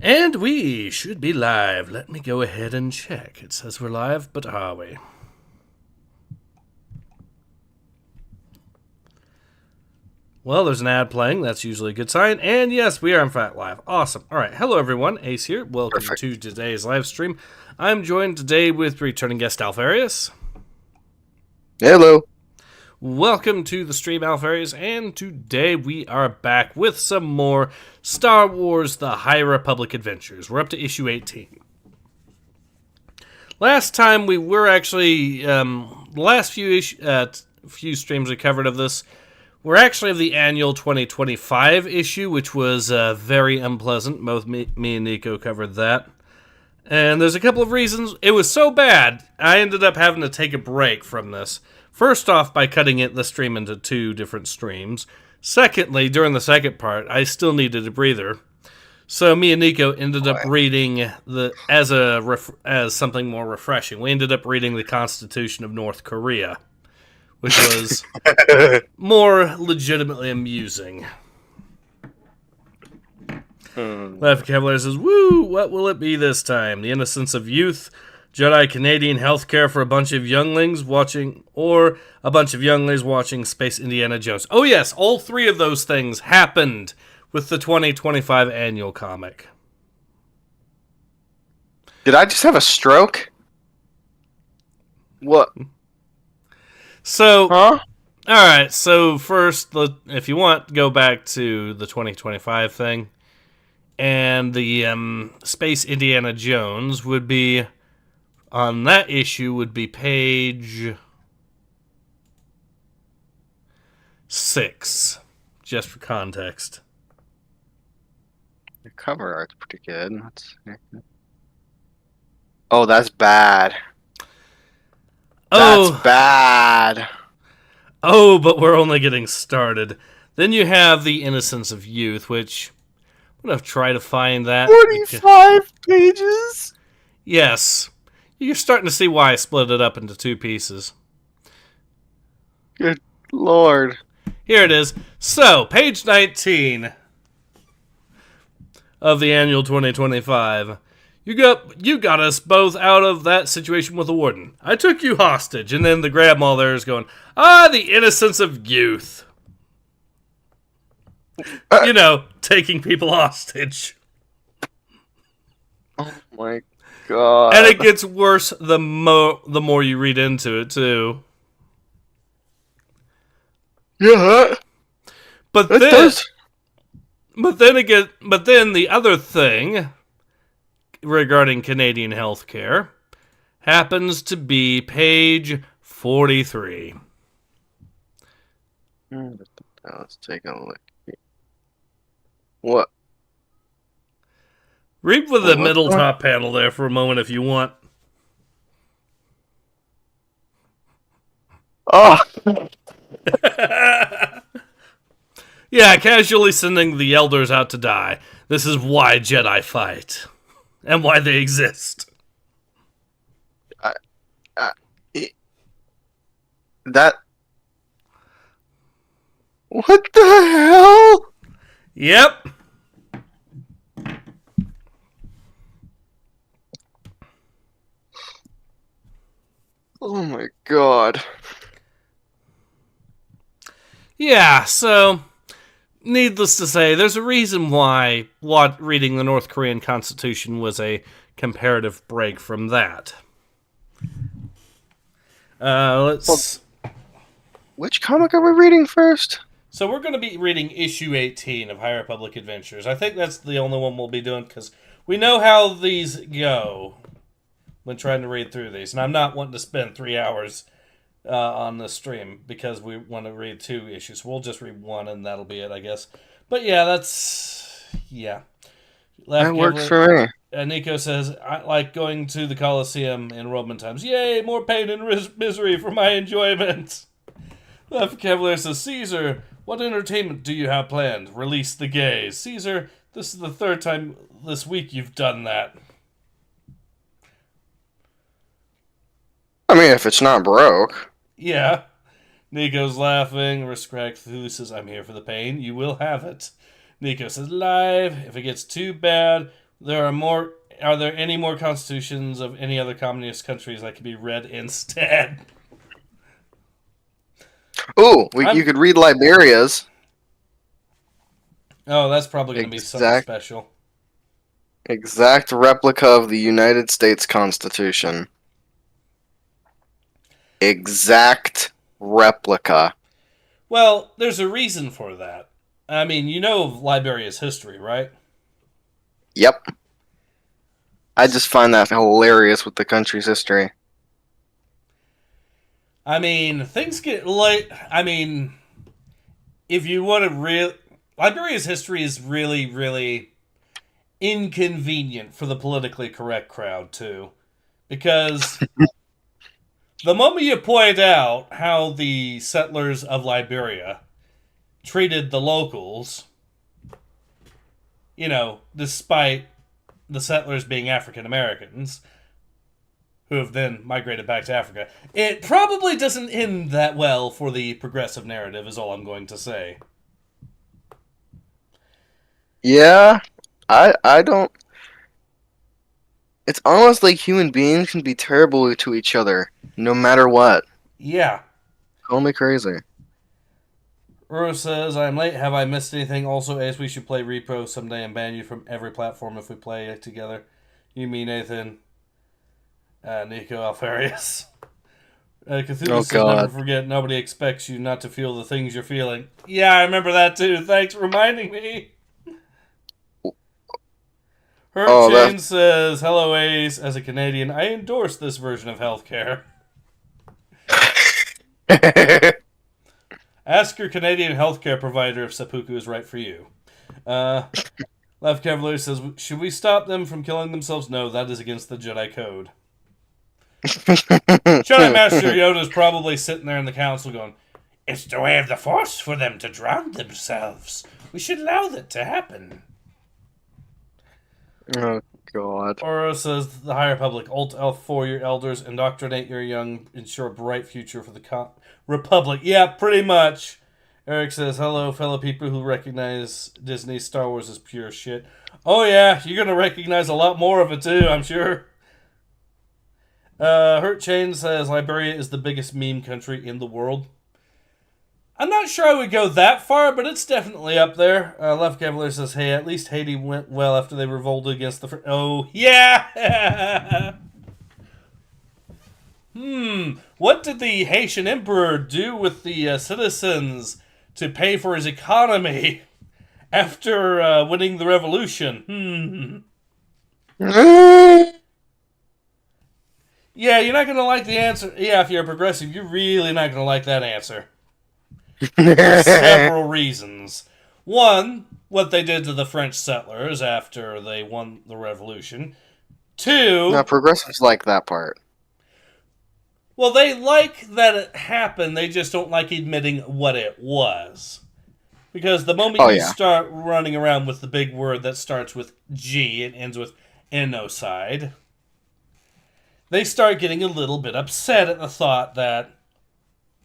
And we should be live. Let me go ahead and check. It says we're live, but are we? Well, there's an ad playing. That's usually a good sign. And yes, we are in fact live. Awesome. All right. Hello, everyone. Ace here. Welcome to today's live stream. I'm joined today with returning guest Alpharius. Hello. Welcome to the stream, Alpharius, and today we are back with some more Star Wars The High Republic Adventures. We're up to issue 18. Last time we were actually, the last few streams we covered of this were actually of the annual 2025 issue, which was very unpleasant. Both me and Nico covered that. And there's a couple of reasons. It was so bad, I ended up having to take a break from this. First off, by cutting the stream into two different streams. Secondly, during the second part, I still needed a breather. So me and Nico ended up reading as something more refreshing. We ended up reading the Constitution of North Korea, which was more legitimately amusing. Left Cavalier says, "Woo! What will it be this time? The innocence of youth." Jedi Canadian healthcare for a bunch of younglings watching, or a bunch of younglings watching Space Indiana Jones. Oh yes, all three of those things happened with the 2025 annual comic. Did I just have a stroke? What? So, huh? Alright, so first, if you want, go back to the 2025 thing. And the Space Indiana Jones would be... on that issue would be page 6, just for context. The cover art's pretty good. Oh, that's bad. Oh, that's bad. Oh, but we're only getting started. Then you have The Innocence of Youth, which I'm going to try to find that. 45 pages? Yes. You're starting to see why I split it up into two pieces. Good lord. Here it is. So, page 19 of the annual 2025. You got us both out of that situation with the warden. I took you hostage. And then the grandma there is going, the innocence of youth. You know, taking people hostage. Oh my god. And it gets worse the more you read into it, too. Yeah. But then the other thing regarding Canadian healthcare happens to be page 43. Let's take a look. What? Read with the middle top panel there for a moment if you want. Oh. Yeah, casually sending the elders out to die. This is why Jedi fight. And why they exist. What the hell? Yep. Oh my god. Yeah, so, needless to say, there's a reason why reading the North Korean Constitution was a comparative break from that. Which comic are we reading first? So we're going to be reading issue 18 of High Republic Adventures. I think that's the only one we'll be doing, because we know how these go when trying to read through these. And I'm not wanting to spend 3 hours on the stream because we want to read 2 issues. We'll just read 1 and that'll be it, I guess. But yeah, That works for me. Nico says, I like going to the Colosseum in Roman times. Yay, more pain and misery for my enjoyment. Left Cavalier says, Caesar, what entertainment do you have planned? Release the gays. Caesar, this is the 3rd time this week you've done that. I mean, if it's not broke. Yeah. Nico's laughing. Respectfully says, I'm here for the pain. You will have it. Nico says, live. If it gets too bad, Are there any more constitutions of any other communist countries that could be read instead? Ooh, you could read Liberia's. Oh, that's probably going to be something special. Exact replica of the United States Constitution. Exact replica. Well, there's a reason for that. I mean, you know of Liberia's history, right? Yep. I just find that hilarious with the country's history. I mean, things get late. I mean, if you want to Liberia's history is really, really inconvenient for the politically correct crowd, too. Because the moment you point out how the settlers of Liberia treated the locals, you know, despite the settlers being African Americans, who have then migrated back to Africa, it probably doesn't end that well for the progressive narrative, is all I'm going to say. Yeah, I don't... It's almost like human beings can be terrible to each other, no matter what. Yeah. Call me crazy. Roche says, I'm late. Have I missed anything? Also, Ace, we should play Repro someday and ban you from every platform if we play it together. You mean Nathan, Nico, Alpharius. Cthulhu says, never forget, nobody expects you not to feel the things you're feeling. Yeah, I remember that too. Thanks for reminding me. Hurricane says, hello, Ace. As a Canadian, I endorse this version of healthcare. Ask your Canadian healthcare provider if seppuku is right for you. Left Cavalier says, should we stop them from killing themselves? No, that is against the Jedi Code. Jedi Master Yoda's probably sitting there in the council going, it's the way of the Force for them to drown themselves. We should allow that to happen. Oh, God. Oro says, the High Republic, Alt Elf for your elders, indoctrinate your young, ensure a bright future for the Republic. Yeah, pretty much. Eric says, hello, fellow people who recognize Disney Star Wars as pure shit. Oh, yeah, you're going to recognize a lot more of it, too, I'm sure. Hurt Chain says, Liberia is the biggest meme country in the world. I'm not sure I would go that far, but it's definitely up there. Left Cavalier says, hey, at least Haiti went well after they revolted against the... Oh, yeah! What did the Haitian emperor do with the citizens to pay for his economy after winning the revolution? Yeah, you're not going to like the answer. Yeah, if you're a progressive, you're really not going to like that answer. For several reasons. One, what they did to the French settlers after they won the revolution. Two... No, progressives like that part. Well, they like that it happened, they just don't like admitting what it was. Because the moment you start running around with the big word that starts with G and ends with genocide, they start getting a little bit upset at the thought that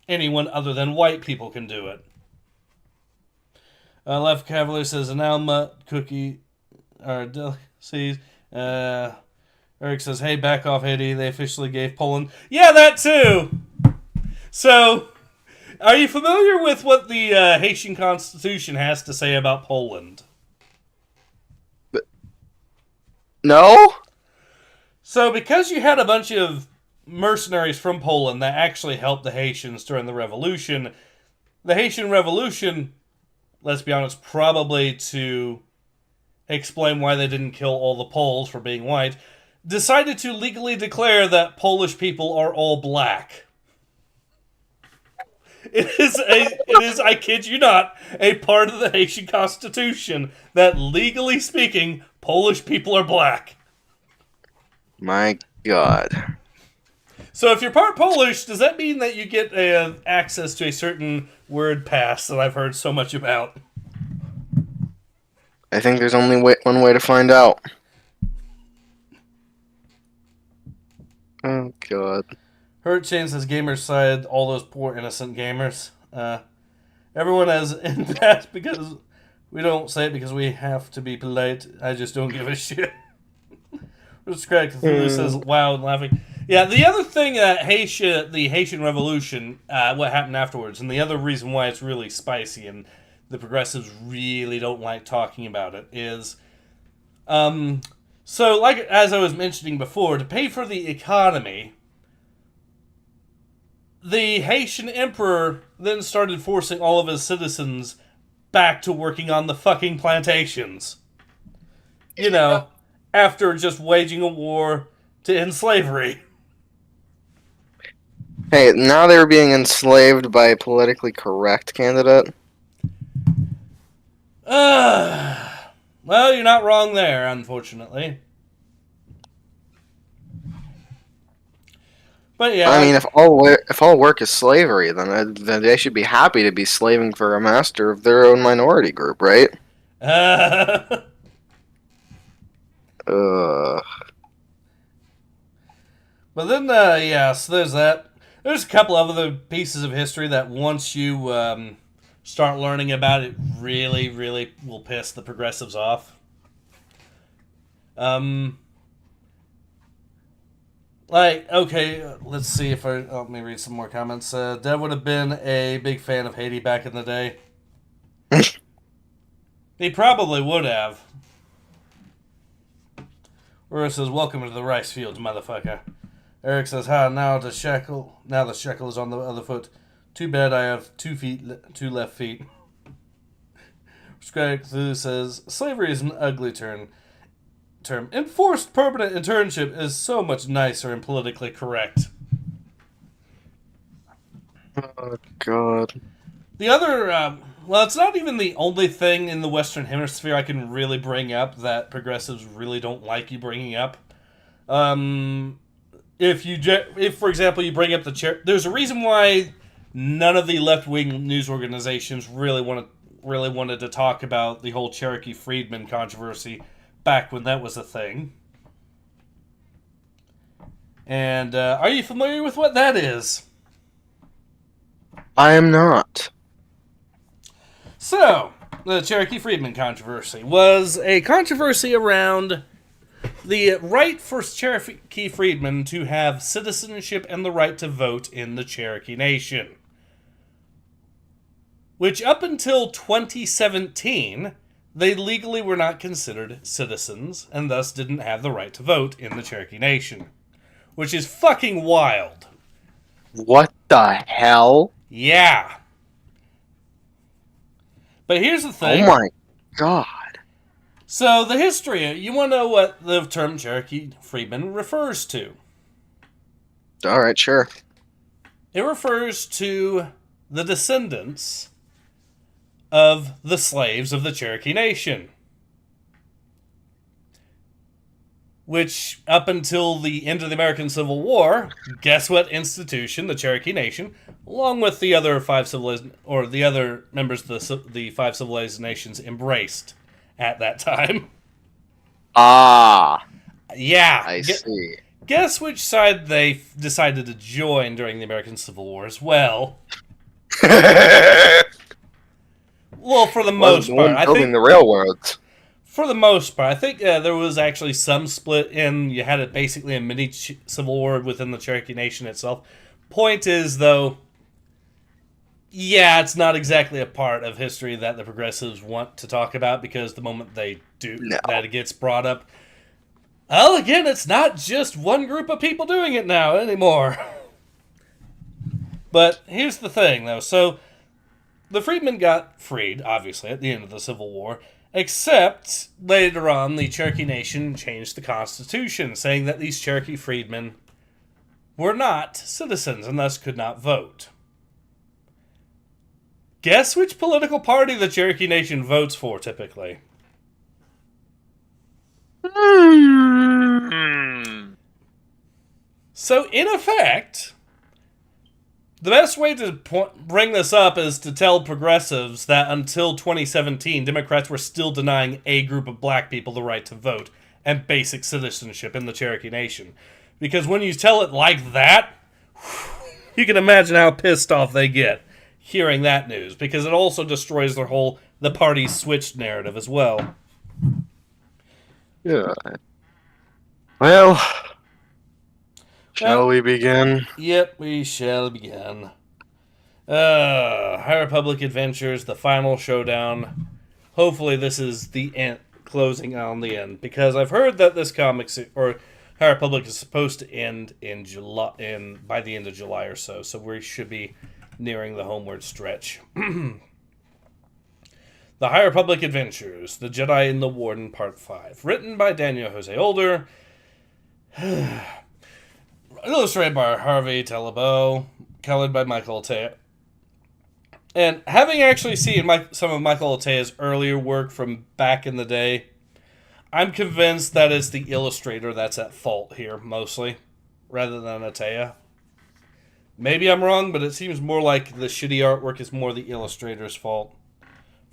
anyone other than white people can do it. Left Cavalier says, an Alma cookie are delicacies. Eric says, hey, back off, Haiti. They officially gave Poland. Yeah, that too! So, are you familiar with what the Haitian Constitution has to say about Poland? No? So, because you had a bunch of mercenaries from Poland that actually helped the Haitians during the revolution, the Haitian Revolution, let's be honest, probably to explain why they didn't kill all the Poles for being white, decided to legally declare that Polish people are all black. It is, I kid you not, a part of the Haitian Constitution that, legally speaking, Polish people are black. My God. So if you're part Polish, does that mean that you get access to a certain word pass that I've heard so much about? I think there's only one way to find out. Oh, God. Hurt Chain says, gamers side, all those poor innocent gamers. Everyone has in that because we don't say it because we have to be polite. I just don't give a shit. That's correct. Cthulhu says, wow, and laughing. Yeah, the other thing that the Haitian Revolution, what happened afterwards, and the other reason why it's really spicy and the progressives really don't like talking about it is, so like as I was mentioning before, to pay for the economy, the Haitian emperor then started forcing all of his citizens back to working on the fucking plantations. You know, after just waging a war to end slavery. Hey, now they're being enslaved by a politically correct candidate. Well, you're not wrong there, unfortunately. But yeah, I mean, if all work is slavery, then they should be happy to be slaving for a master of their own minority group, right? But then, so there's that. There's a couple of other pieces of history that once you start learning about it, really, really will piss the progressives off. Okay, let's see if let me read some more comments. Dev would have been a big fan of Haiti back in the day. He probably would have. Rura says, welcome to the rice fields, motherfucker. Eric says, now the shekel is on the other foot. Too bad I have 2 left feet. Cthulhu says, slavery is an ugly term. Enforced permanent internship is so much nicer and politically correct. Oh, God. The other, it's not even the only thing in the Western Hemisphere I can really bring up that progressives really don't like you bringing up. If for example, you bring up there's a reason why none of the left-wing news organizations really wanted to talk about the whole Cherokee Freedmen controversy back when that was a thing. And are you familiar with what that is? I am not. So, the Cherokee Freedmen controversy was a controversy around the right for Cherokee freedmen to have citizenship and the right to vote in the Cherokee Nation. Which up until 2017, they legally were not considered citizens and thus didn't have the right to vote in the Cherokee Nation. Which is fucking wild. What the hell? Yeah. But here's the thing. Oh my God. So, the history, you want to know what the term Cherokee Freedman refers to? Alright, sure. It refers to the descendants of the slaves of the Cherokee Nation. Which, up until the end of the American Civil War, guess what institution the Cherokee Nation, along with the other the other members of the 5 civilized nations, embraced at that time? Ah. Yeah. I see. Guess which side they decided to join during the American Civil War as well? Well, for the most part, I think the railroads. For the most part, I think there was actually some split in. You had basically a mini civil war within the Cherokee Nation itself. Point is, though, yeah, it's not exactly a part of history that the progressives want to talk about because the moment they do, that it gets brought up. Well, again, it's not just one group of people doing it now anymore. But here's the thing, though. So, the freedmen got freed, obviously, at the end of the Civil War, except later on, the Cherokee Nation changed the Constitution, saying that these Cherokee freedmen were not citizens and thus could not vote. Guess which political party the Cherokee Nation votes for, typically? So, in effect, the best way to bring this up is to tell progressives that until 2017, Democrats were still denying a group of black people the right to vote and basic citizenship in the Cherokee Nation. Because when you tell it like that, you can imagine how pissed off they get hearing that news, because it also destroys the party's switched narrative as well. Yeah. Well, shall we begin? Yep, we shall begin. High Republic Adventures, the final showdown. Hopefully this is the end, closing on the end, because I've heard that this comic, or High Republic, is supposed to end in July, by the end of July or so, so we should be nearing the homeward stretch. The High Republic Adventures, The Jedi and the Warden, Part 5. Written by Daniel Jose Older. Illustrated by Harvey Talbot. Colored by Michael Attea. And having actually seen some of Michael Attea's earlier work from back in the day, I'm convinced that it's the illustrator that's at fault here, mostly, rather than Attea. Maybe I'm wrong, but it seems more like the shitty artwork is more the illustrator's fault.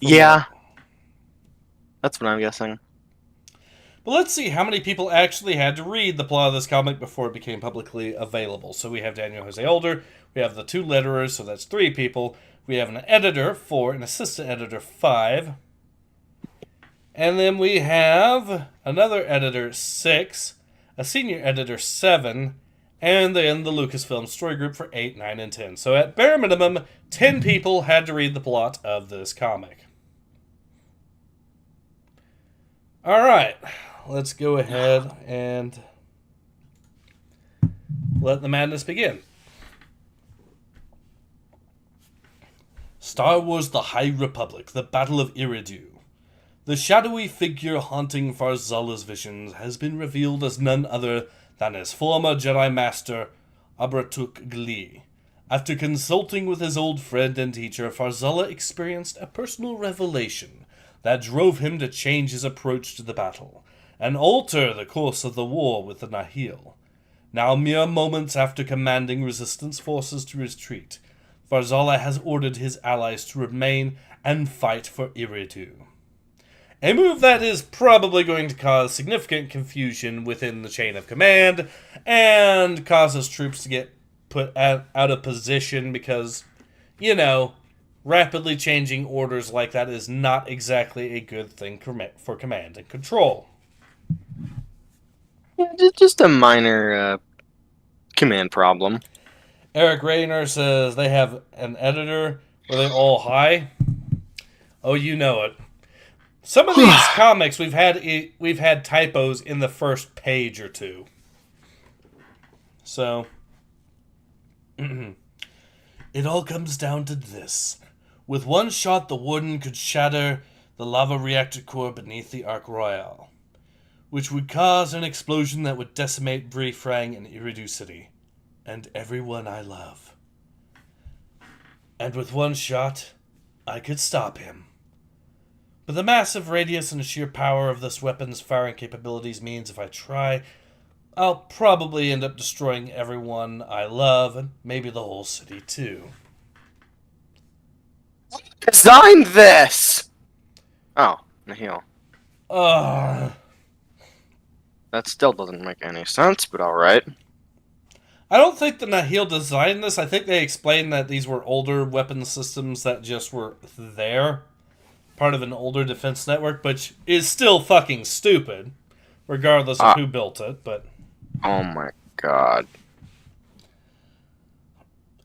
Yeah. That's what I'm guessing. But let's see how many people actually had to read the plot of this comic before it became publicly available. So we have Daniel Jose Older, we have the 2 letterers, so that's 3 people. We have an editor, 4, an assistant editor, 5. And then we have another editor, 6, a senior editor, 7, and then the Lucasfilm story group for 8, 9, and 10. So at bare minimum, 10 people had to read the plot of this comic. Alright, let's go ahead and let the madness begin. Star Wars: The High Republic, The Battle of Eriadu. The shadowy figure haunting Farzalla's visions has been revealed as none other than his former Jedi Master, Abratuk-Glee. After consulting with his old friend and teacher, Farzalla experienced a personal revelation that drove him to change his approach to the battle, and alter the course of the war with the Nihil. Now mere moments after commanding resistance forces to retreat, Farzalla has ordered his allies to remain and fight for Eriadu. A move that is probably going to cause significant confusion within the chain of command, and causes troops to get put out of position because, rapidly changing orders like that is not exactly a good thing for command and control. Yeah, just a minor command problem. Eric Rayner says they have an editor. Were they all high? Oh, you know it. Some of these comics we've had typos in the first page or two. So it all comes down to this. With one shot, the Warden could shatter the lava reactor core beneath the Ark Royale, which would cause an explosion that would decimate Brefrang and Eriadu City, and everyone I love. And with one shot, I could stop him. But the massive radius and sheer power of this weapon's firing capabilities means if I try, I'll probably end up destroying everyone I love, and maybe the whole city too. Designed this! Oh, Nihil. Ugh. That still doesn't make any sense, but alright. I don't think the Nihil designed this. I think they explained that these were older weapon systems that just were there. Part of an older defense network, which is still fucking stupid. Regardless of who built it, but... Oh my god.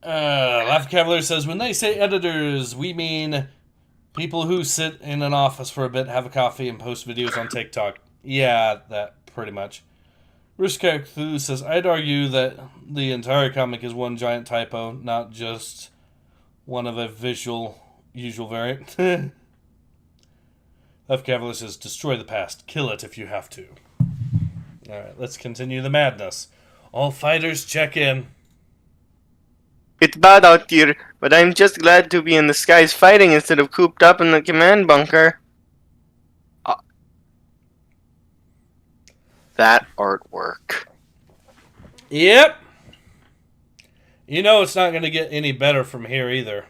Laugh Cavalier says, when they say editors, we mean people who sit in an office for a bit, have a coffee, and post videos on TikTok. Yeah, that, pretty much. Rishkak says, I'd argue that the entire comic is one giant typo, not just one of a usual variant. Laugh Cavalier says, destroy the past, kill it if you have to. Alright, let's continue the madness. All fighters check in. It's bad out here, but I'm just glad to be in the skies fighting instead of cooped up in the command bunker. That artwork. Yep. You know it's not going to get any better from here either.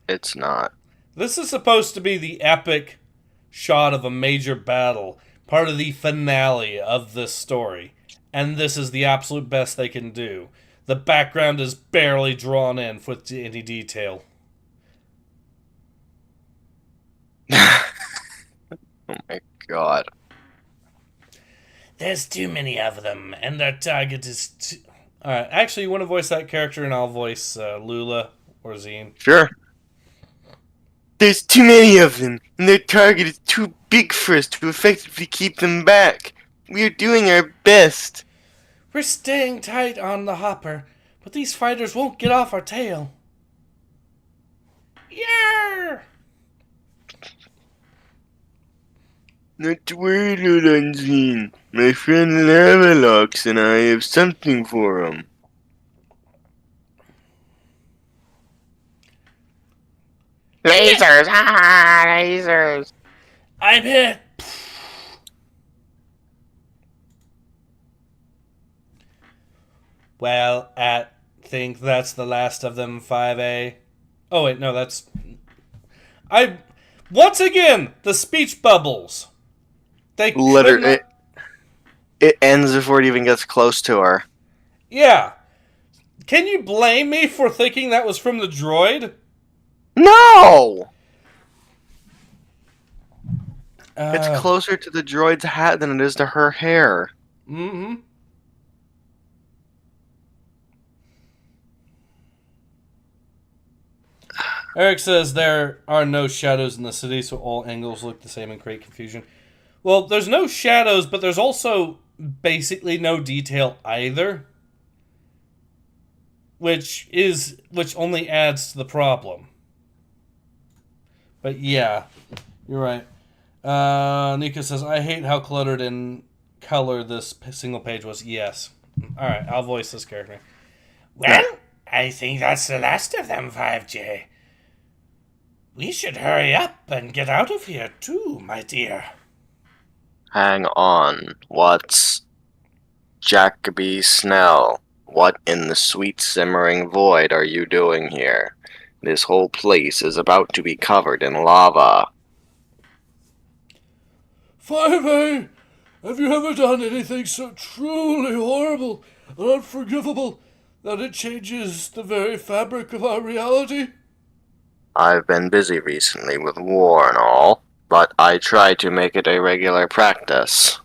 It's not. This is supposed to be the epic shot of a major battle, part of the finale of this story. And this is the absolute best they can do. The background is barely drawn in with any detail. Oh my god. There's too many of them, and their target is too... Alright, actually, you want to voice that character, and I'll voice Lula or Zine. Sure. There's too many of them, and their target is too big for us to effectively keep them back. We're doing our best. We're staying tight on the hopper, but these fighters won't get off our tail. Yeah! Not to worry, Lord Unseen. My friend Lavalox and I have something for him. Lasers! Ha! Lasers! I'm hit! Well, I think that's the last of them, 5A. Oh, wait, no, that's... Once again, the speech bubbles. They Literally, it ends before it even gets close to her. Yeah. Can you blame me for thinking that was from the droid? No! It's closer to the droid's hat than it is to her hair. Mm-hmm. Eric says there are no shadows in the city, so all angles look the same and create confusion. Well, there's no shadows, but there's also basically no detail either. Which only adds to the problem. But yeah, you're right. Nika says, I hate how cluttered in color this single page was. Yes. Alright, I'll voice this character. Well, I think that's the last of them, 5J. We should hurry up and get out of here too, my dear. Hang on. What's Jakoby Snell? What in the sweet simmering void are you doing here? This whole place is about to be covered in lava. 5A, have you ever done anything so truly horrible and unforgivable that it changes the very fabric of our reality? I've been busy recently with war and all, but I try to make it a regular practice.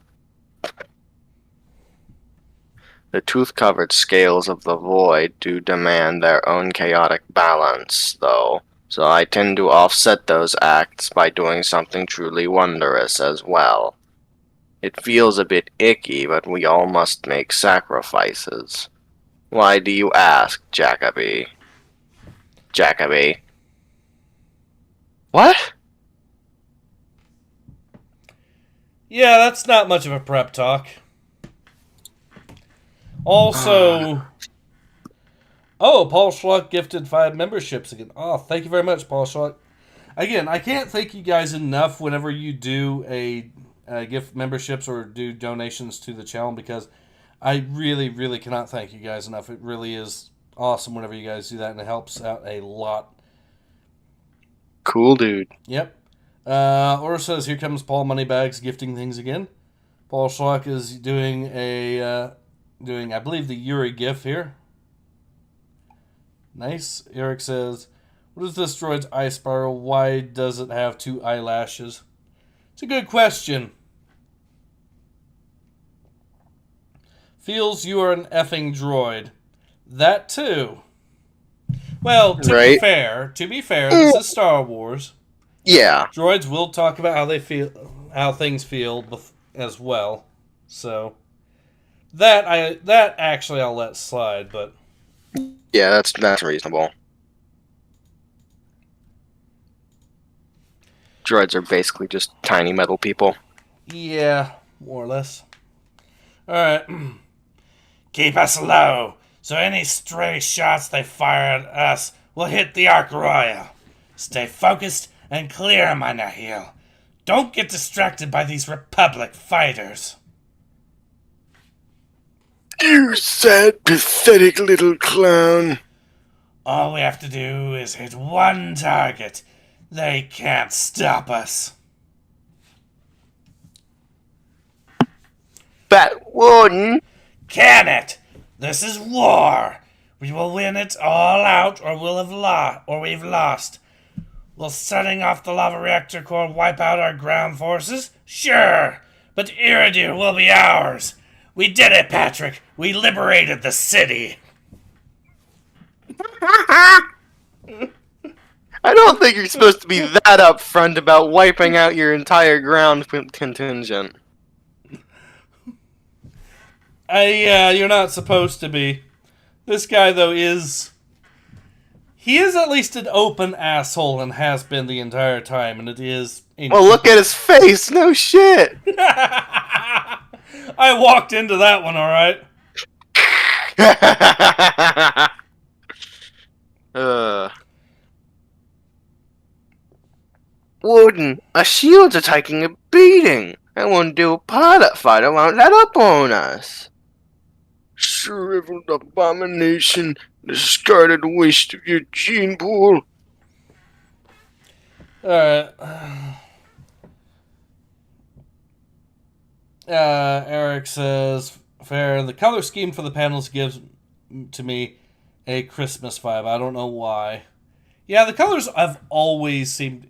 The tooth-covered scales of the void do demand their own chaotic balance, though, so I tend to offset those acts by doing something truly wondrous as well. It feels a bit icky, but we all must make sacrifices. Why do you ask, Jakoby? Jakoby? What? Yeah, that's not much of a prep talk. Also... Oh, Paul Schluck gifted 5 memberships again. Oh, thank you very much, Paul Schluck. Again, I can't thank you guys enough whenever you do a gift memberships or do donations to the channel, because I really, really cannot thank you guys enough. It really is awesome whenever you guys do that, and it helps out a lot. Cool, dude. Yep. Or says, here comes Paul Moneybags gifting things again. Paul Schluck is doing I believe, the Yuri gif here. Nice. Eric says, what is this droid's eye spiral? Why does it have 2 eyelashes? It's a good question. Feels you are an effing droid. That too. Well, to be fair, this is Star Wars. Yeah. Droids will talk about how they feel, how things feel as well. So that actually I'll let slide, but yeah, that's reasonable. Droids are basically just tiny metal people. Yeah, more or less. Alright. Keep us low, so any stray shots they fire at us will hit the Ark Royal. Stay focused and clear, my Nahil. Don't get distracted by these Republic fighters. You sad, pathetic little clown. All we have to do is hit one target. They can't stop us. But wouldn't. Can it? This is war. We will win it all out, or we've lost. Will setting off the lava reactor core wipe out our ground forces? Sure. But Eridir will be ours. We did it, Patrick. We liberated the city. I don't think you're supposed to be that upfront about wiping out your entire ground contingent. Yeah, you're not supposed to be. This guy, though, is... He is at least an open asshole and has been the entire time, and it is... Well, look at his face! No shit! I walked into that one, alright? Warden, our shields are taking a beating. I won't do a pilot fighter won't let up on us. Shriveled abomination, discarded waste of your gene pool. Alright. Eric says, fair. The color scheme for the panels gives to me a Christmas vibe. I don't know why. Yeah, the colors have always seemed...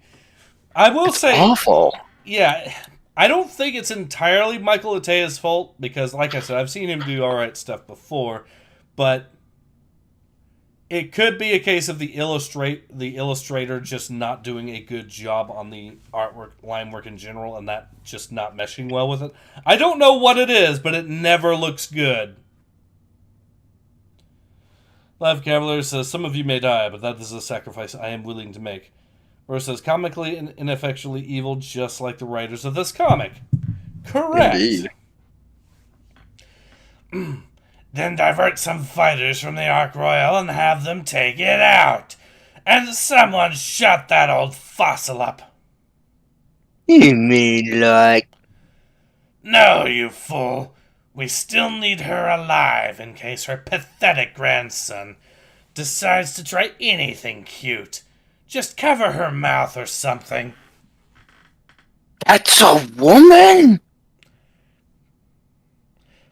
I will say... Awful. Yeah, I don't think it's entirely Michael Atea's fault, because, like I said, I've seen him do alright stuff before, but it could be a case of the illustrator just not doing a good job on the artwork, line work in general, and that just not meshing well with it. I don't know what it is, but it never looks good. Live Cavalier says, some of you may die, but that is a sacrifice I am willing to make. Roche says, comically and ineffectually evil, just like the writers of this comic. Correct. Indeed. Then divert some fighters from the Ark Royal and have them take it out. And someone shut that old fossil up. You mean like... No, you fool. We still need her alive in case her pathetic grandson decides to try anything cute. Just cover her mouth or something. That's a woman?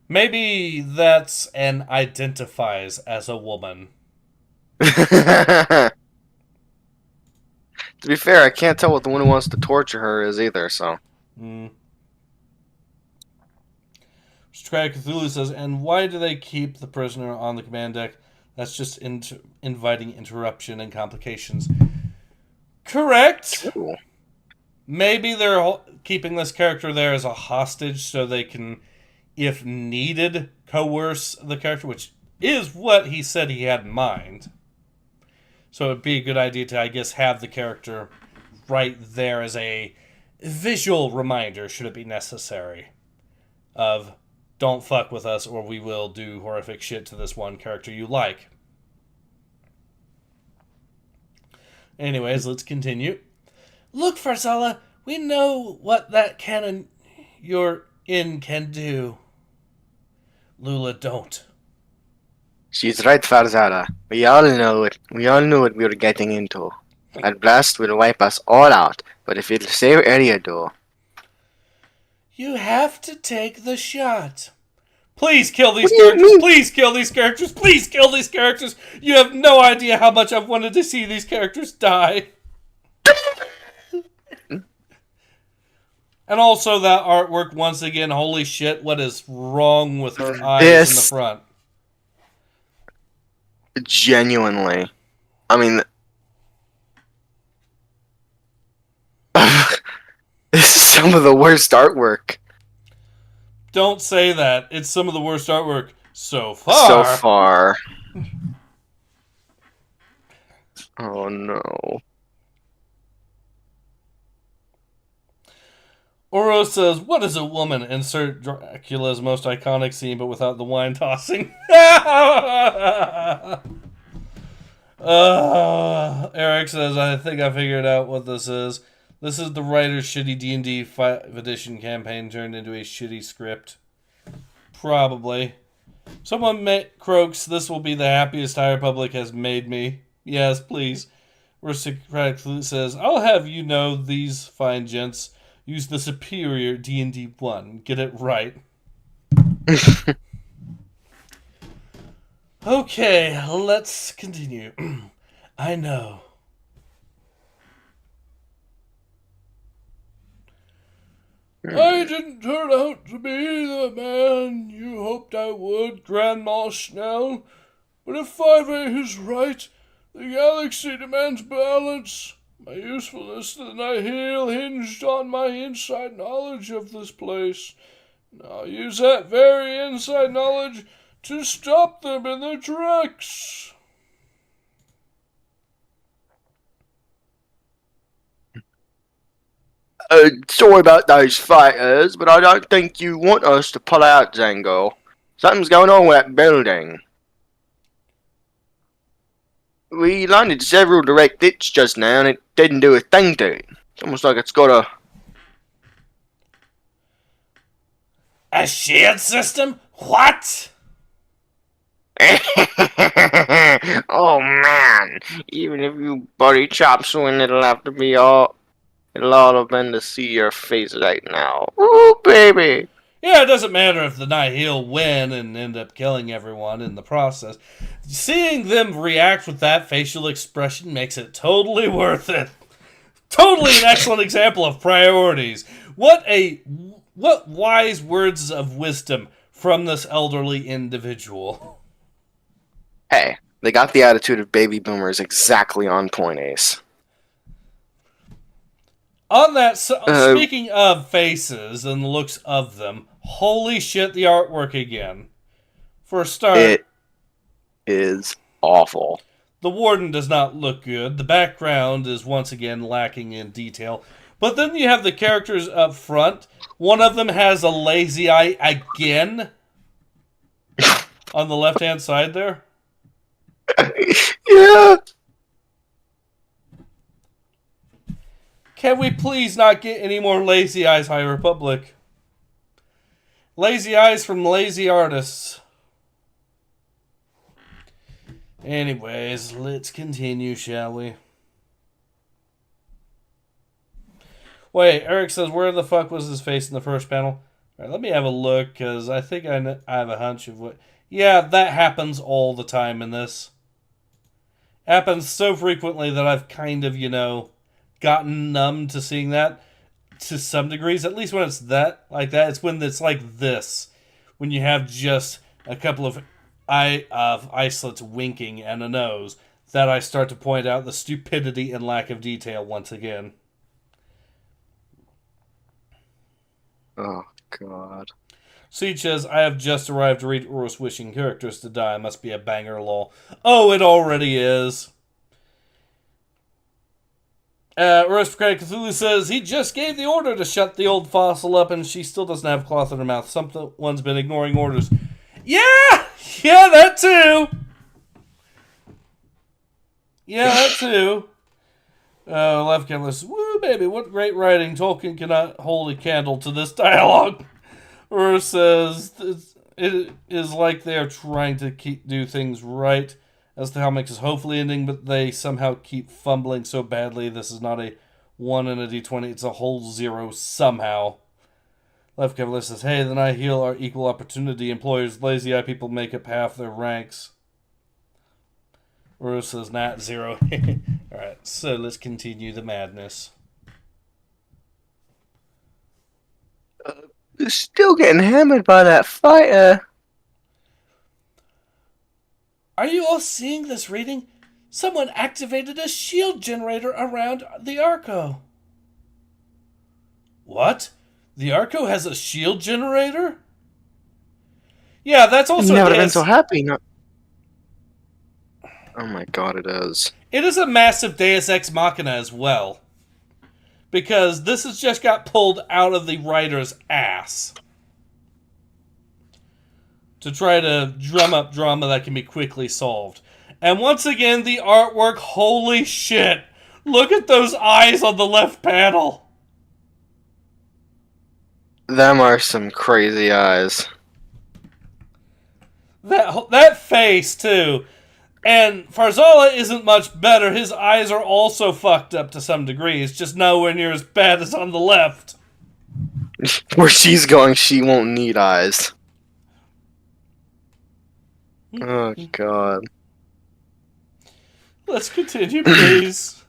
Maybe that's and identifies as a woman. To be fair, I can't tell what the one who wants to torture her is either, so... Strike Cthulhu says, and why do they keep the prisoner on the command deck? That's just inviting interruption and complications. Correct. Ooh. Maybe they're keeping this character there as a hostage so they can, if needed, coerce the character, which is what he said he had in mind. So it'd be a good idea to, I guess, have the character right there as a visual reminder, should it be necessary, of don't fuck with us or we will do horrific shit to this one character you like. Anyways, let's continue. Look, Farzala, we know what that cannon you're in can do. Lula, don't. She's right, Farzala. We all know it. We all knew what we were getting into. That blast will wipe us all out, but if it'll save Eriador... You have to take the shot. Please kill these characters. Please kill these characters. Please kill these characters. You have no idea how much I've wanted to see these characters die. And also that artwork, once again, holy shit, what is wrong with her eyes in the front? Genuinely. I mean... This is some of the worst artwork. Don't say that. It's some of the worst artwork so far. So far. Oh no. Oro says, what is a woman? Insert Dracula's most iconic scene, but without the wine tossing. Eric says, I think I figured out what this is. This is the writer's shitty D&D 5th edition campaign turned into a shitty script. Probably. Someone croaks, this will be the happiest High Republic has made me. Yes, please. Aristocratic Flute says, I'll have you know these fine gents use the superior D&D 1. Get it right. Okay, let's continue. I know. I didn't turn out to be the man you hoped I would, Grandma Schnell. But if 5A is right, the galaxy demands balance. My usefulness to the Nihil hinged on my inside knowledge of this place. Now I'll use that very inside knowledge to stop them in their tracks. Sorry about those fighters, but I don't think you want us to pull out, Zango. Something's going on with that building. We landed several direct hits just now, and it didn't do a thing to it. It's almost like it's got A shield system? What? Oh man! Even if you buddy chops win, it'll have been to see your face right now. Ooh, baby! Yeah, it doesn't matter if the Nihil win and end up killing everyone in the process. Seeing them react with that facial expression makes it totally worth it. Totally an excellent example of priorities. What wise words of wisdom from this elderly individual. Hey, they got the attitude of baby boomers exactly on point, Ace. On that, speaking of faces and the looks of them, holy shit, the artwork again. For a start, it is awful. The warden does not look good. The background is once again lacking in detail. But then you have the characters up front. One of them has a lazy eye again. On the left-hand side there. Yeah. Can we please not get any more lazy eyes, High Republic? Lazy eyes from lazy artists. Anyways, let's continue, shall we? Wait, Eric says, where the fuck was his face in the first panel? Alright, let me have a look, because I think I have a hunch of what... Yeah, that happens all the time in this. Happens so frequently that I've kind of, gotten numb to seeing that to some degrees. At least when it's that, like that. It's when it's like this. When you have just a couple of islets winking and a nose, that I start to point out the stupidity and lack of detail once again. Oh, God. Siege says, I have just arrived to read Urus wishing characters to die. Must be a banger, lol. Oh, it already is. Aristocratic Cthulhu says, he just gave the order to shut the old fossil up and she still doesn't have cloth in her mouth. Someone's been ignoring orders. Yeah! Yeah, that too! Yeah, that too. Left Canvas, woo, baby, what great writing. Tolkien cannot hold a candle to this dialogue. Or says, it is like they are trying to do things right, as the comic is hopefully ending, but they somehow keep fumbling so badly. This is not a 1 in a d20, it's a whole 0 somehow. Left Cavalier says, hey, the Nihil are equal opportunity employers. Lazy eye people make up half their ranks. Rose says, not 0. Alright, so let's continue the madness. Still getting hammered by that fighter. Are you all seeing this reading? Someone activated a shield generator around the Arco. What? The Arco has a shield generator? Yeah, that's also... I've never been so happy. No. Oh my God, it is. It is a massive Deus Ex Machina as well. Because this has just got pulled out of the writer's ass. To try to drum up drama that can be quickly solved. And once again, the artwork, holy shit. Look at those eyes on the left panel. Them are some crazy eyes. That face, too. And Farzala isn't much better. His eyes are also fucked up to some degree. It's just nowhere near as bad as on the left. Where she's going, she won't need eyes. Oh, God. Let's continue, please.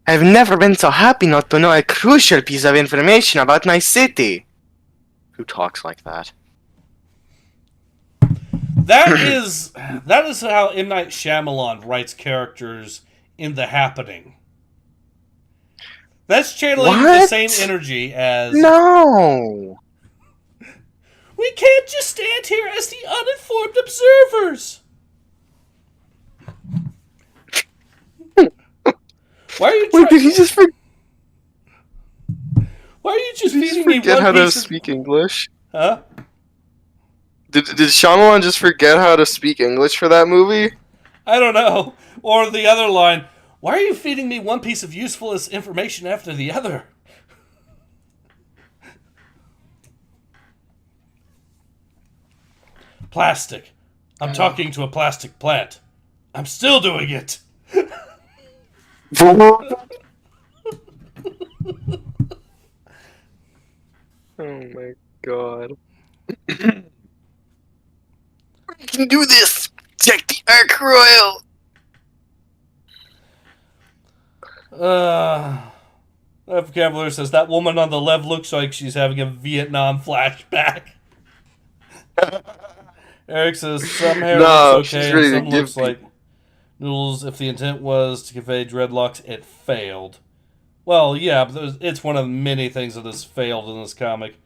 I've never been so happy not to know a crucial piece of information about my city. Who talks like that? That is how M. Night Shyamalan writes characters in The Happening. That's channeling the same energy as... No! We can't just stand here as the uninformed observers! Why are you Wait, did he just Why are you just Did he feeding me forget one how to piece of... speak English? Huh? Did Shyamalan just forget how to speak English for that movie? I don't know. Or the other line, why are you feeding me one piece of useful information after the other? Plastic. I'm talking to a plastic plant. I'm still doing it. Oh my god. We can do this! Check the arc royal! Cavalier says, that woman on the left looks like she's having a Vietnam flashback. Eric says, some hair looks okay and some looks like noodles. If the intent was to convey dreadlocks, it failed. Well, yeah, but it's one of many things that has failed in this comic.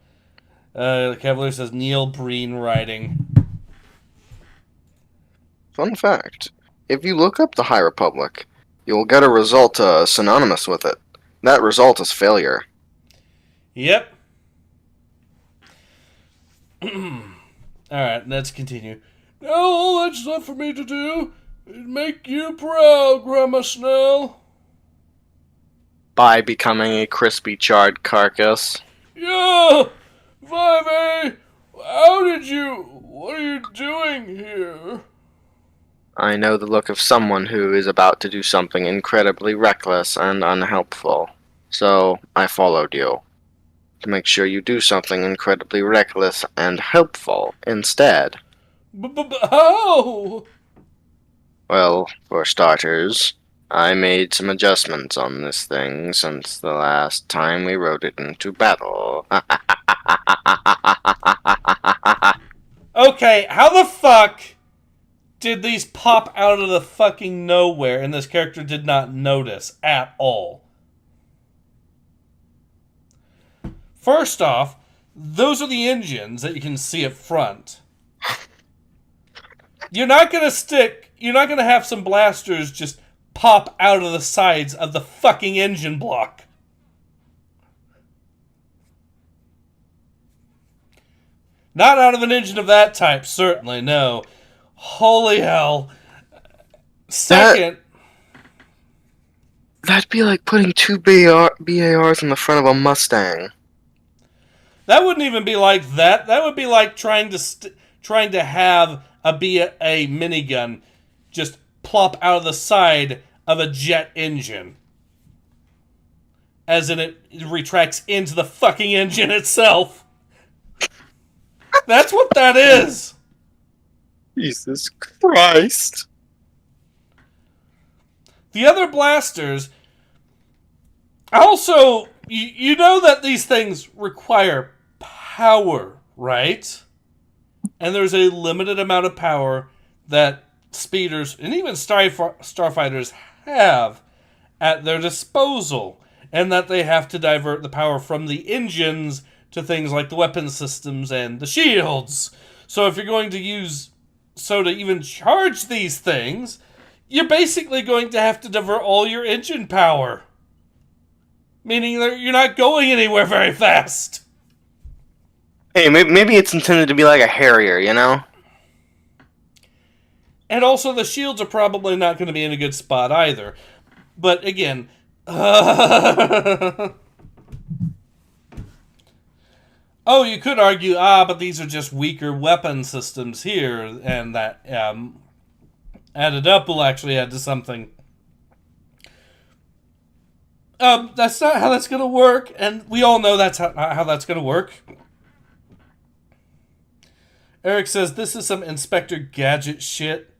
Cavalier says, Neil Breen writing. Fun fact. If you look up the High Republic, you'll get a result synonymous with it. That result is failure. Yep. Alright, let's continue. No, that's not for me to do. It'd make you proud, Grandma Snell. By becoming a crispy charred carcass. Yeah! 5A! What are you doing here? I know the look of someone who is about to do something incredibly reckless and unhelpful. So, I followed you. To make sure you do something incredibly reckless and helpful instead. How? Well, for starters, I made some adjustments on this thing since the last time we rode it into battle. Okay, how the fuck did these pop out of the fucking nowhere and this character did not notice at all? First off, those are the engines that you can see up front. You're not gonna have some blasters just pop out of the sides of the fucking engine block. Not out of an engine of that type, certainly, no. Holy hell. Second... That'd be like putting two BARs in the front of a Mustang. That wouldn't even be like that. That would be like trying to have a minigun just plop out of the side of a jet engine. As in it retracts into the fucking engine itself. That's what that is. Jesus Christ. The other blasters... Also, you know that these things require power, right? And there's a limited amount of power that speeders and even starfighters have at their disposal. And that they have to divert the power from the engines to things like the weapon systems and the shields. So if you're going to to even charge these things, you're basically going to have to divert all your engine power. Meaning that you're not going anywhere very fast. Hey, maybe it's intended to be like a Harrier, you know? And also the shields are probably not going to be in a good spot either. But again... Oh, you could argue, but these are just weaker weapon systems here, and that added up will actually add to something. That's not how that's going to work, and we all know that's how that's going to work. Eric says, this is some Inspector Gadget shit,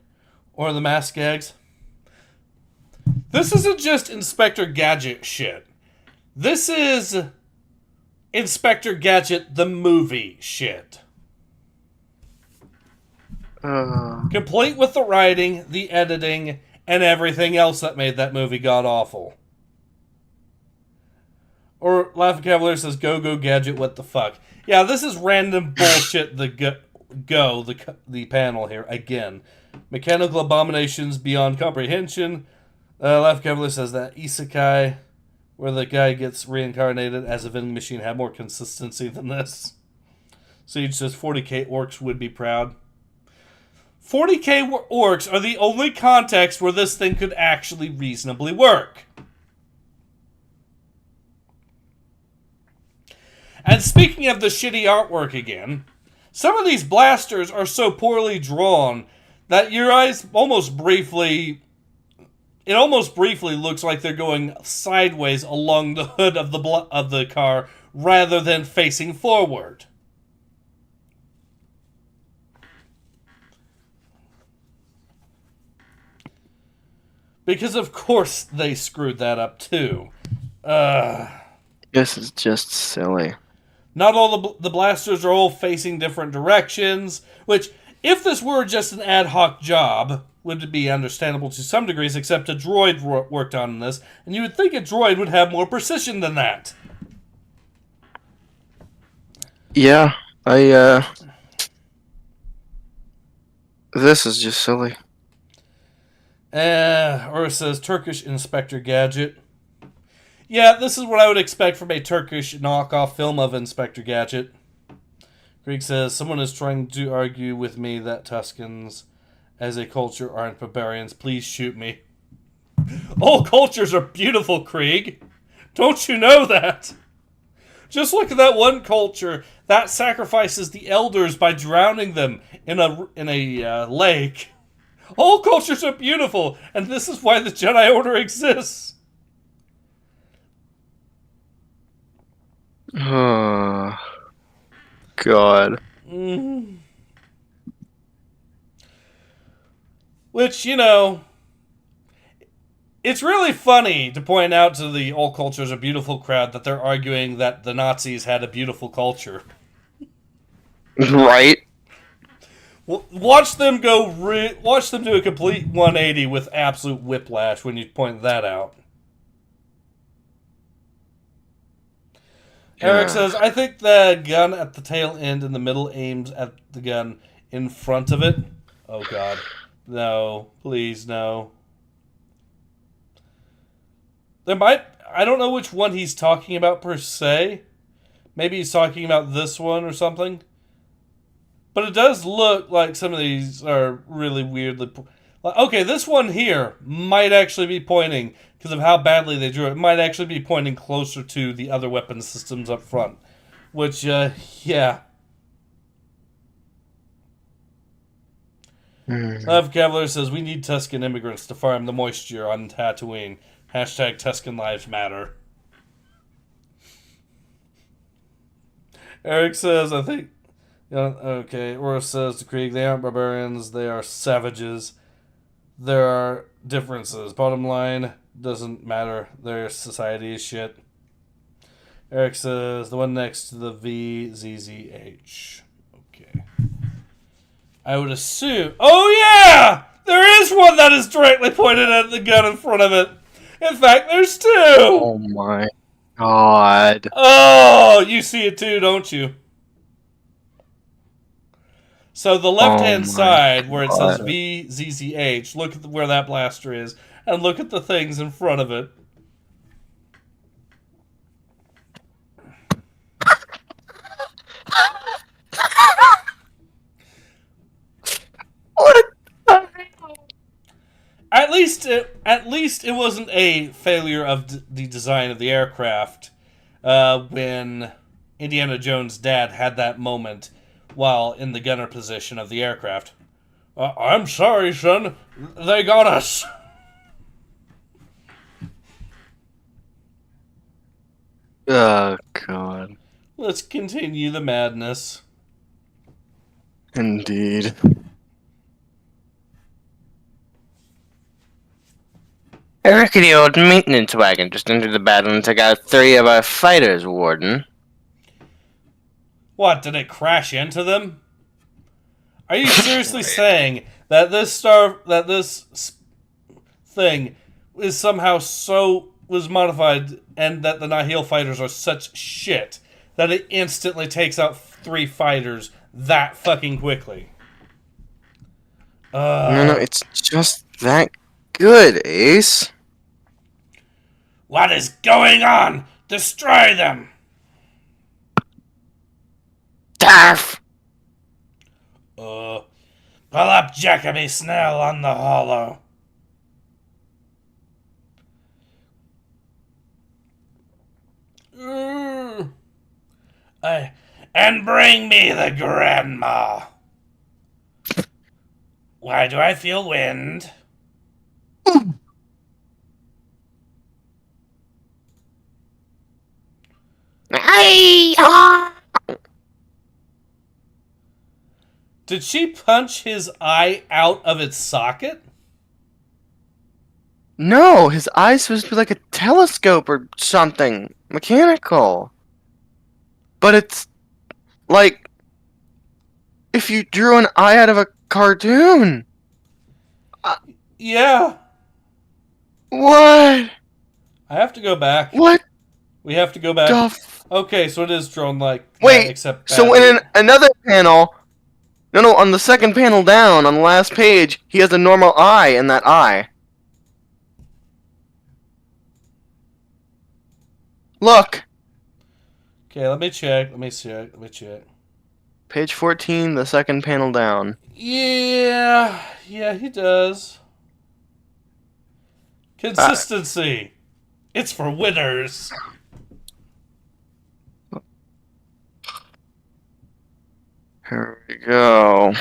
or the mask gags. This isn't just Inspector Gadget shit. This is Inspector Gadget the movie shit. Complete with the writing, the editing, and everything else that made that movie god-awful. Or Laughing Cavalier says, go Gadget, what the fuck. Yeah, this is random bullshit, the panel here, again. Mechanical abominations beyond comprehension. Laughing Cavalier says that Isekai, where the guy gets reincarnated as a vending machine, had more consistency than this. Siege says 40k orcs would be proud. 40k orcs are the only context where this thing could actually reasonably work. And speaking of the shitty artwork again, some of these blasters are so poorly drawn that your eyes almost briefly looks like they're going sideways along the hood of the car rather than facing forward. Because of course they screwed that up too. This is just silly. Not all the blasters are all facing different directions, which, if this were just an ad hoc job, would be understandable to some degrees, except a droid worked on this, and you would think a droid would have more precision than that. Yeah, this is just silly. Or it says Turkish Inspector Gadget. Yeah, this is what I would expect from a Turkish knockoff film of Inspector Gadget. Greg says, someone is trying to argue with me that Tuscans as a culture aren't barbarians. Please shoot me. All cultures are beautiful, Krieg. Don't you know that? Just look at that one culture that sacrifices the elders by drowning them in a lake. All cultures are beautiful, and this is why the Jedi Order exists. Oh, God. Which, you know, it's really funny to point out to the all cultures are beautiful crowd that they're arguing that the Nazis had a beautiful culture. Right? Watch them do a complete 180 with absolute whiplash when you point that out. Eric says, I think the gun at the tail end in the middle aims at the gun in front of it. Oh, God. No. Please, no. I don't know which one he's talking about per se. Maybe he's talking about this one or something. But it does look like some of these are really weirdly... Okay, this one here might actually be pointing, because of how badly they drew it, might actually be pointing closer to the other weapon systems up front. Which, yeah. Love Cavalier says, we need Tuscan immigrants to farm the moisture on Tatooine. Hashtag Tuscan Lives Matter. Eric says, I think... okay, Aura says to Krieg, they aren't barbarians, they are savages. There are differences. Bottom line, doesn't matter. Their society is shit. Eric says, the one next to the VZZH. Okay. I would assume... Oh, yeah! There is one that is directly pointed at the gun in front of it. In fact, there's two! Oh, my God. Oh, you see it too, don't you? So the left-hand side, where it says VZZH, look at where that blaster is, and look at the things in front of it. What the hell? At least it wasn't a failure of the design of the aircraft when Indiana Jones' dad had that moment while in the gunner position of the aircraft. I'm sorry, son. They got us. Oh, God. Let's continue the madness. Indeed. A rickety old maintenance wagon just entered the battle and took out 3 of our fighters, Warden. What, did it crash into them? Are you seriously saying that this thing is somehow was modified and that the Nihil fighters are such shit that it instantly takes out 3 fighters that fucking quickly? No, it's just that good, Ace. What is going on? Destroy them! Darf! Pull up Jakoby Snell on the hollow. And bring me the grandma. Why do I feel wind? Did she punch his eye out of its socket? No, his eye's supposed to be like a telescope or something. Mechanical. But it's like if you drew an eye out of a cartoon. Yeah. What? I have to go back. What? We have to go back. Okay, so it is drawn like wait, that, except so in another panel, no, on the second panel down, on the last page, he has a normal eye in that eye. Look. Okay, let me check. Page 14, the second panel down. Yeah, he does. Consistency. It's for winners. Here we go.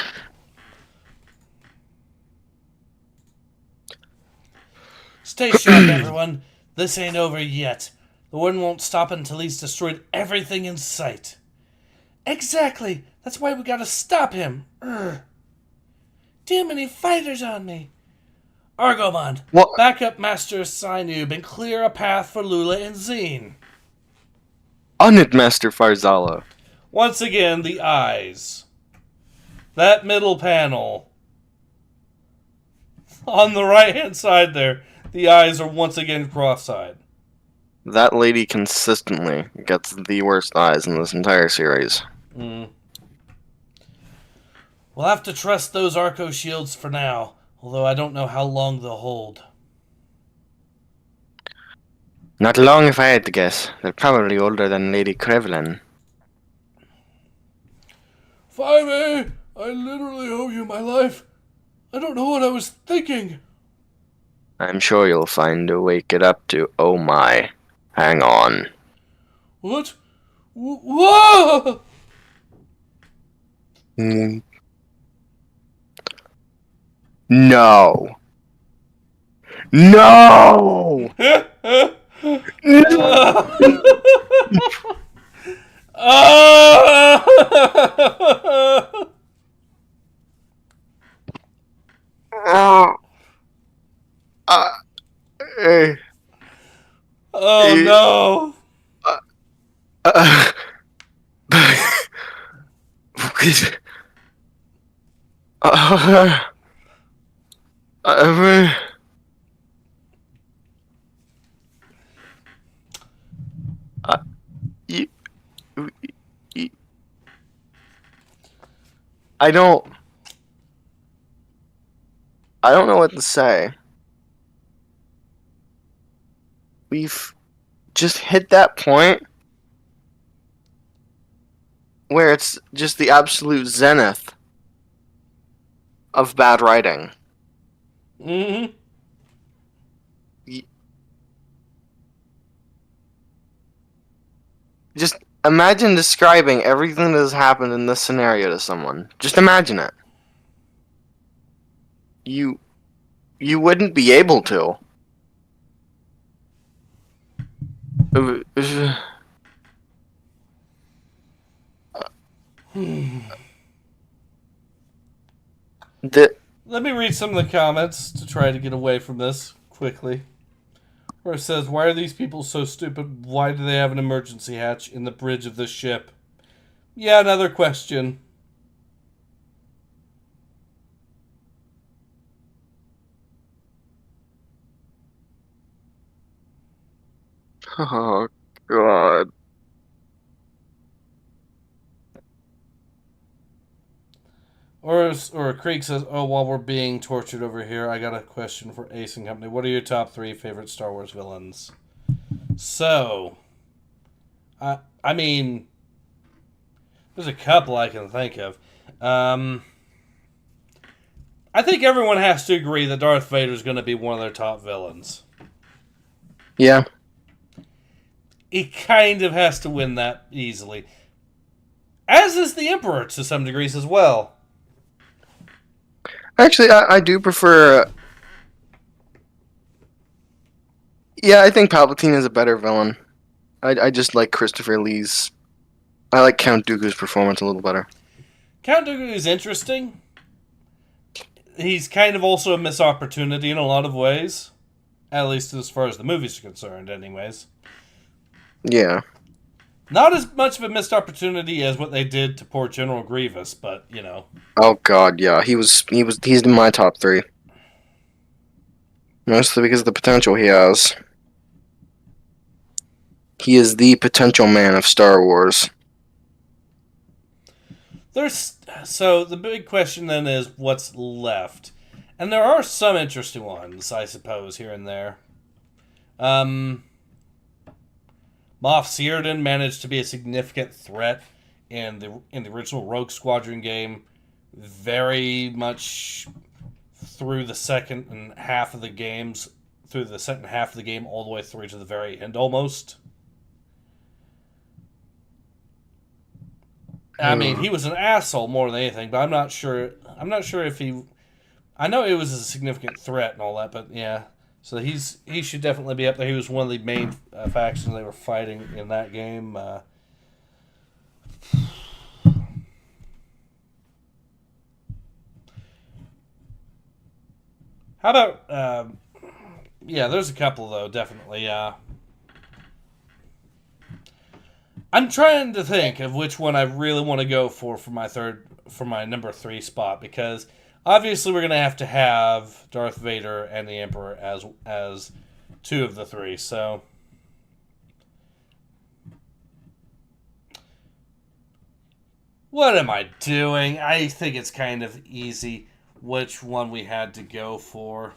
Stay sharp, everyone. This ain't over yet. The Warden won't stop until he's destroyed everything in sight. Exactly. That's why we gotta stop him. Too many fighters on me. Argomon, back up Master Sinub and clear a path for Lula and Zine. On it, Master Farzala. Once again, the eyes. That middle panel. On the right-hand side there, the eyes are once again cross-eyed. That lady consistently gets the worst eyes in this entire series. We'll have to trust those Arco shields for now, although I don't know how long they'll hold. Not long if I had to guess. They're probably older than Lady Krevlin. 5A, I literally owe you my life. I don't know what I was thinking. I'm sure you'll find a wake it up to. Oh my. Hang on. What? Whoa! No. No! Oh no! I don't know what to say. We've just hit that point where it's just the absolute zenith of bad writing. Mm-hmm. Just imagine describing everything that has happened in this scenario to someone. Just imagine it. You wouldn't be able to. Let me read some of the comments to try to get away from this quickly. Where it says, why are these people so stupid? Why do they have an emergency hatch in the bridge of this ship? Yeah, another question. Oh, God. Or Creek says, oh, while we're being tortured over here, I got a question for Ace and Company. What are your top 3 favorite Star Wars villains? So, I mean, there's a couple I can think of. I think everyone has to agree that Darth Vader is going to be one of their top villains. Yeah. He kind of has to win that easily. As is the Emperor to some degrees as well. Actually, I do prefer... yeah, I think Palpatine is a better villain. I just like Christopher Lee's... I like Count Dooku's performance a little better. Count Dooku is interesting. He's kind of also a missed opportunity in a lot of ways. At least as far as the movies are concerned, anyways. Yeah. Not as much of a missed opportunity as what they did to poor General Grievous, but, you know. Oh, God, yeah. He's in my top 3. Mostly because of the potential he has. He is the potential man of Star Wars. So the big question then is what's left. And there are some interesting ones, I suppose, here and there. Moff Searden managed to be a significant threat in the original Rogue Squadron game, very much through the second half of the game, all the way through to the very end, almost. I mean, he was an asshole more than anything, but I'm not sure if he. I know it was a significant threat and all that, but yeah. So he should definitely be up there. He was one of the main factions they were fighting in that game. How about? Yeah, there's a couple though, definitely. I'm trying to think of which one I really want to go for my number 3 spot, because obviously we're going to have Darth Vader and the Emperor as 2 of the 3. So what am I doing? I think it's kind of easy which one we had to go for.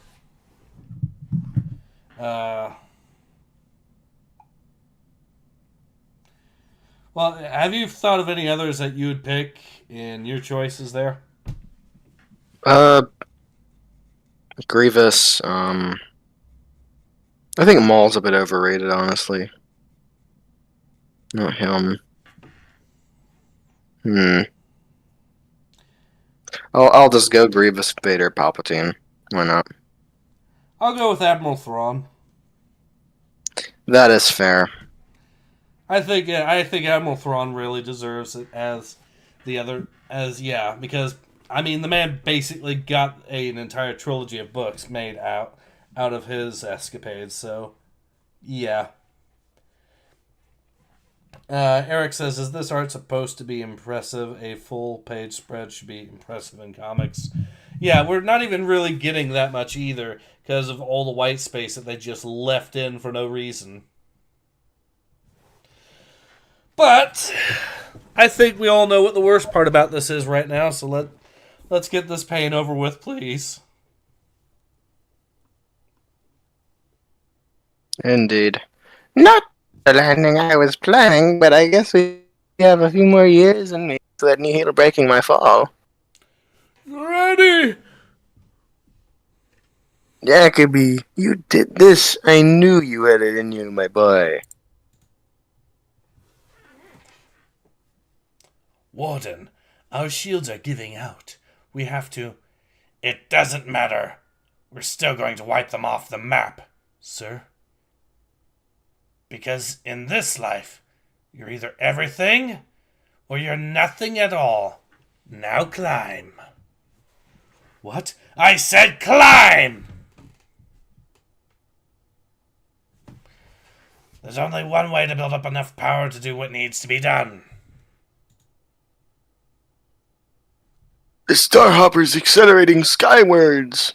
Well, have you thought of any others that you would pick in your choices there? Grievous. I think Maul's a bit overrated, honestly. Not him. I'll just go Grievous, Vader, Palpatine. Why not? I'll go with Admiral Thrawn. That is fair. I think Admiral Thrawn really deserves it because I mean the man basically got an entire trilogy of books made out of his escapades. So yeah. Eric says, is this art supposed to be impressive? A full page spread should be impressive in comics. Yeah, we're not even really getting that much either because of all the white space that they just left in for no reason. But I think we all know what the worst part about this is right now, so let's get this pain over with, please. Indeed. Not the landing I was planning, but I guess we have a few more years in me to let me heal breaking my fall. Ready! Jakoby, you did this. I knew you had it in you, my boy. Warden, our shields are giving out. We have to... It doesn't matter. We're still going to wipe them off the map, sir. Because in this life, you're either everything or you're nothing at all. Now climb. What? I said climb! There's only one way to build up enough power to do what needs to be done. The Starhopper's accelerating skywards.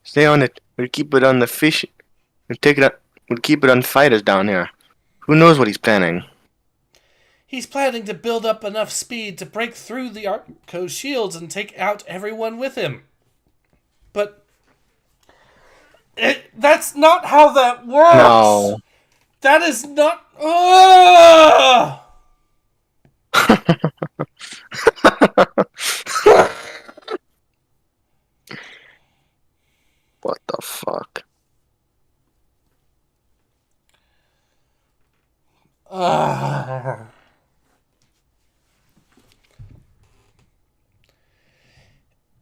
Stay on it. We'll keep it on the fish. We'll take it. We'll keep it on fighters down here. Who knows what he's planning? He's planning to build up enough speed to break through the Arco's shields and take out everyone with him. But that's not how that works. No. That is not. Oh! What the fuck?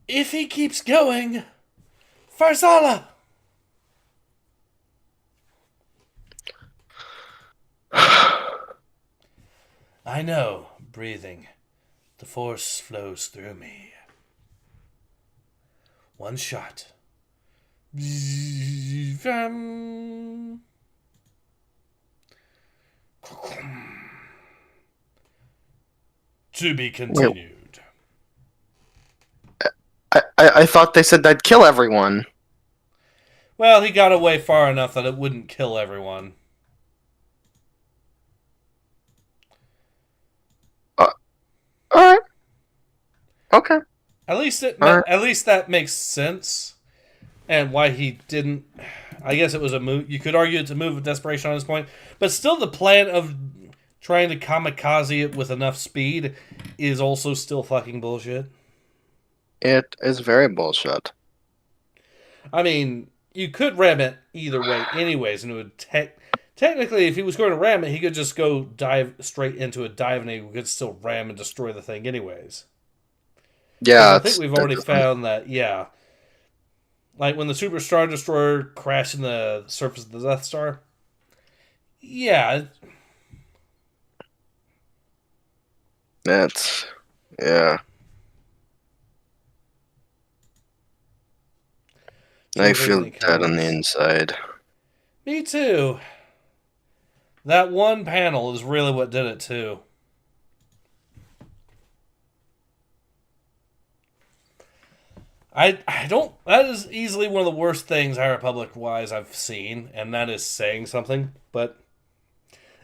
If he keeps going, Farzala. I know, breathing. The force flows through me. One shot. To be continued. I thought they said that'd kill everyone. Well, he got away far enough that it wouldn't kill everyone. Alright. Okay. At least that makes sense. And why he didn't... I guess it was a move... You could argue it's a move of desperation on this point. But still, the plan of trying to kamikaze it with enough speed is also still fucking bullshit. It is very bullshit. I mean, you could ram it either way anyways, and it would... Technically, if he was going to ram it, he could just go dive straight into a dive, and he could still ram and destroy the thing anyways. Yeah, I think we've already found that, yeah. Like, when the Super Star Destroyer crashed in the surface of the Death Star. Yeah. That's... Yeah. I feel dead on the inside. Me too. That one panel is really what did it too. I don't... That is easily one of the worst things High Republic-wise I've seen, and that is saying something, but...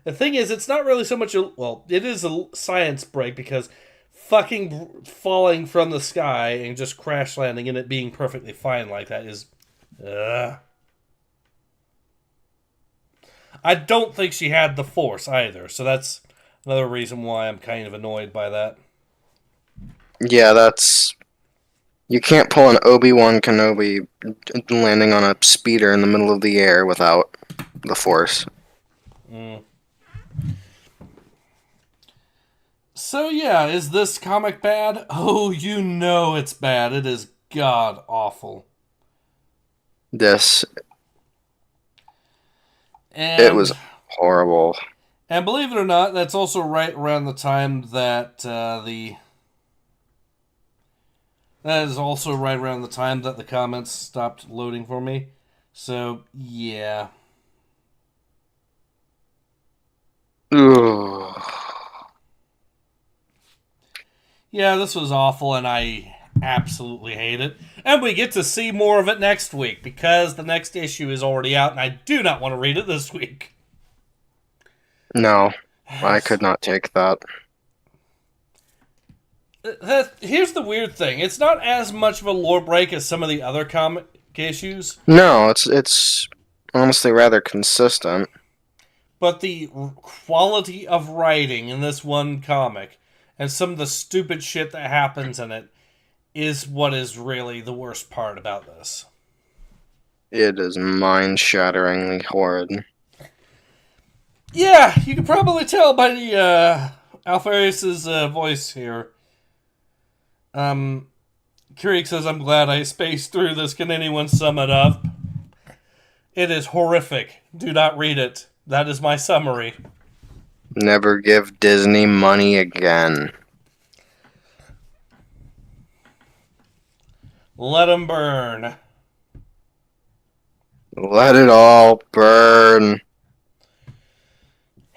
The thing is, it's not really so much a... Well, it is a science break, because fucking falling from the sky and just crash landing and it being perfectly fine like that is... I don't think she had the Force either, so that's another reason why I'm kind of annoyed by that. Yeah, that's... You can't pull an Obi-Wan Kenobi landing on a speeder in the middle of the air without the Force. Mm. So yeah, is this comic bad? Oh, you know it's bad. It is god-awful. This... And, it was horrible. And believe it or not, that's also right around the time that That is also right around the time that the comments stopped loading for me. So, yeah. Ugh. Yeah, this was awful, and I absolutely hate it. And we get to see more of it next week, because the next issue is already out, and I do not want to read it this week. No, I could not take that. Here's the weird thing. It's not as much of a lore break as some of the other comic issues. No, it's honestly rather consistent. But the quality of writing in this one comic, and some of the stupid shit that happens in it, is what is really the worst part about this. It is mind-shatteringly horrid. Yeah, you can probably tell by the Alpharius' voice here. Keurig says, I'm glad I spaced through this. Can anyone sum it up? It is horrific. Do not read it. That is my summary. Never give Disney money again. Let them burn. Let it all burn.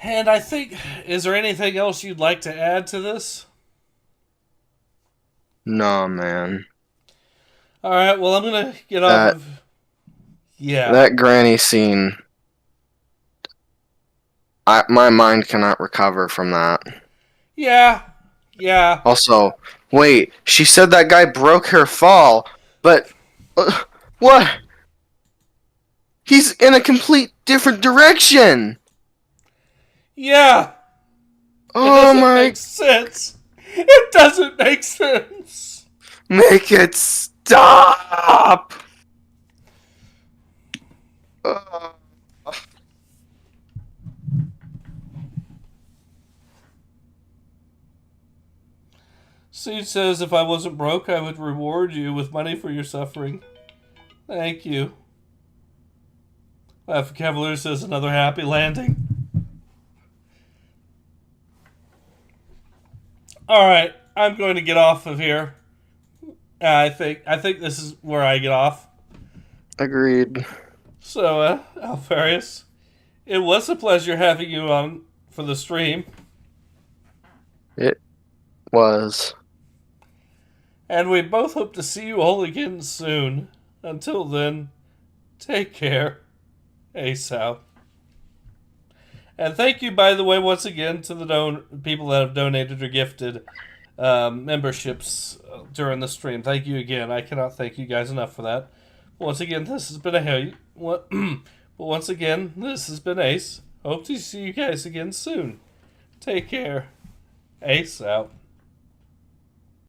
And I think, is there anything else you'd like to add to this? No, man. All right, well, I'm going to get off of... Yeah. That granny scene... my mind cannot recover from that. Yeah. Yeah. Also, wait, she said that guy broke her fall, but... what? He's in a complete different direction! Yeah. Oh my... Make sense. It doesn't make sense. Make it stop! Siege says, if I wasn't broke, I would reward you with money for your suffering. Thank you. Laugh Cavalier says, another happy landing. Alright, I'm going to get off of here. I think this is where I get off. Agreed. So, Alpharius, it was a pleasure having you on for the stream. It was. And we both hope to see you all again soon. Until then, take care. ASAP. And thank you, by the way, once again to the people that have donated or gifted memberships during the stream. Thank you again. I cannot thank you guys enough for that. Once again, this has been once again, this has been Ace. Hope to see you guys again soon. Take care. Ace out.